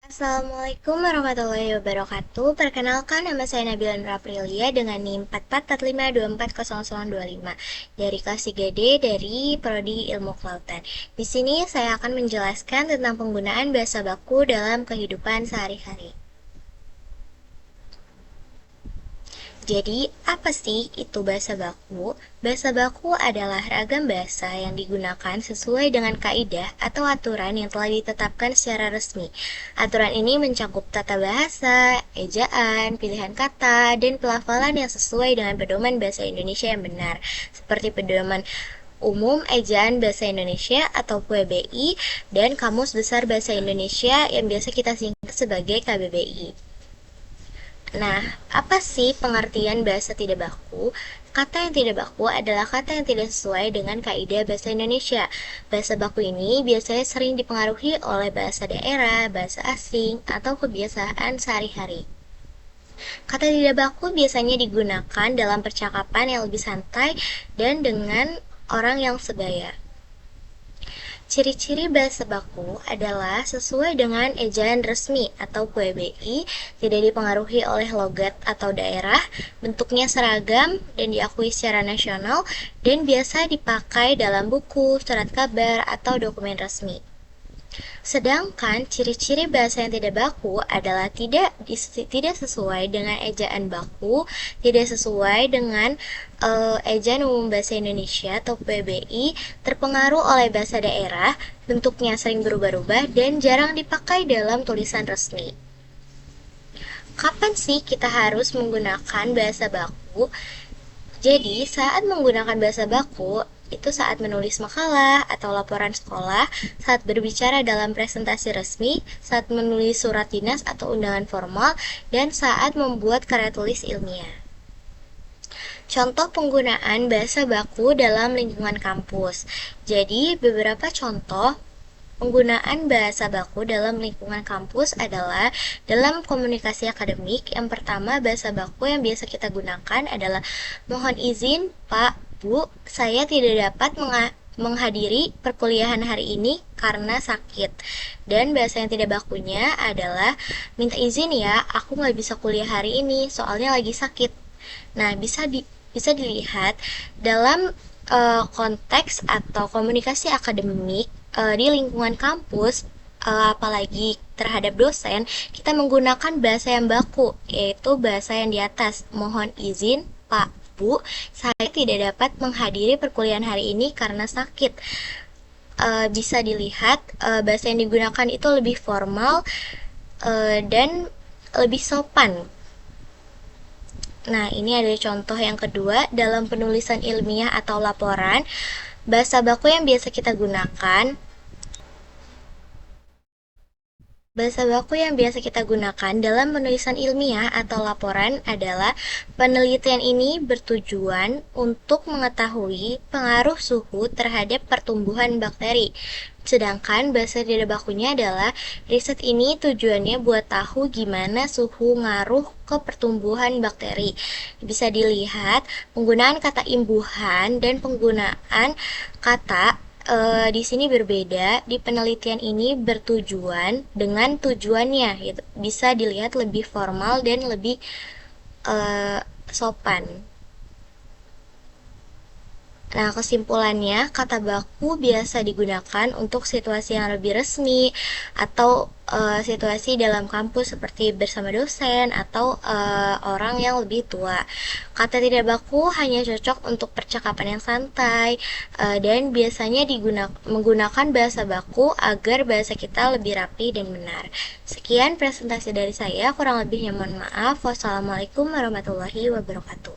Assalamualaikum warahmatullahi wabarakatuh. Perkenalkan, nama saya Nabila Nur Aprilia dengan NIM 4445240025 dari kelas 3D dari Prodi Ilmu Kelautan. Di sini saya akan menjelaskan tentang penggunaan bahasa baku dalam kehidupan sehari-hari. Jadi, apa sih itu bahasa baku? Bahasa baku adalah ragam bahasa yang digunakan sesuai dengan kaidah atau aturan yang telah ditetapkan secara resmi. Aturan ini mencakup tata bahasa, ejaan, pilihan kata, dan pelafalan yang sesuai dengan pedoman bahasa Indonesia yang benar, seperti pedoman Umum Ejaan Bahasa Indonesia atau PBI dan Kamus Besar Bahasa Indonesia yang biasa kita singkat sebagai KBBI. Nah, apa sih pengertian bahasa tidak baku? Kata yang tidak baku adalah kata yang tidak sesuai dengan kaidah bahasa Indonesia. Bahasa baku ini biasanya sering dipengaruhi oleh bahasa daerah, bahasa asing, atau kebiasaan sehari-hari. Kata tidak baku biasanya digunakan dalam percakapan yang lebih santai dan dengan orang yang sebaya. Ciri-ciri bahasa baku adalah sesuai dengan ejaan resmi atau PBI, tidak dipengaruhi oleh logat atau daerah, bentuknya seragam dan diakui secara nasional, dan biasa dipakai dalam buku, surat kabar, atau dokumen resmi. Sedangkan ciri-ciri bahasa yang tidak baku adalah tidak sesuai dengan ejaan baku, tidak sesuai dengan ejaan umum bahasa Indonesia atau PBI, terpengaruh oleh bahasa daerah, bentuknya sering berubah-ubah dan jarang dipakai dalam tulisan resmi. Kapan sih kita harus menggunakan bahasa baku? Jadi, saat menggunakan bahasa baku, itu saat menulis makalah atau laporan sekolah, saat berbicara dalam presentasi resmi, saat menulis surat dinas atau undangan formal, dan saat membuat karya tulis ilmiah. Contoh penggunaan bahasa baku dalam lingkungan kampus. Jadi, beberapa contoh penggunaan bahasa baku dalam lingkungan kampus adalah dalam komunikasi akademik. Yang pertama, bahasa baku yang biasa kita gunakan adalah mohon izin, Pak, Bu, saya tidak dapat menghadiri perkuliahan hari ini karena sakit. Dan bahasa yang tidak bakunya adalah minta izin ya, aku nggak bisa kuliah hari ini soalnya lagi sakit. Nah, bisa dilihat dalam konteks atau komunikasi akademik di lingkungan kampus, apalagi terhadap dosen, kita menggunakan bahasa yang baku, yaitu bahasa yang di atas. Mohon izin, Pak, Bu, saya tidak dapat menghadiri perkuliahan hari ini karena sakit. Bisa dilihat bahasa yang digunakan itu lebih formal dan lebih sopan. Nah, ini ada contoh yang kedua dalam penulisan ilmiah atau laporan. Bahasa baku yang biasa kita gunakan Bahasa baku yang biasa kita gunakan dalam penulisan ilmiah atau laporan adalah penelitian ini bertujuan untuk mengetahui pengaruh suhu terhadap pertumbuhan bakteri. Sedangkan bahasa tidak bakunya adalah riset ini tujuannya buat tahu gimana suhu ngaruh ke pertumbuhan bakteri. Bisa dilihat penggunaan kata imbuhan dan penggunaan kata di sini berbeda. Di penelitian ini bertujuan dengan tujuannya, gitu. Bisa dilihat lebih formal dan lebih sopan. Nah, kesimpulannya, kata baku biasa digunakan untuk situasi yang lebih resmi atau situasi dalam kampus seperti bersama dosen atau orang yang lebih tua. Kata tidak baku hanya cocok untuk percakapan yang santai dan biasanya menggunakan bahasa baku agar bahasa kita lebih rapi dan benar. Sekian presentasi dari saya, kurang lebihnya mohon maaf. Wassalamualaikum warahmatullahi wabarakatuh.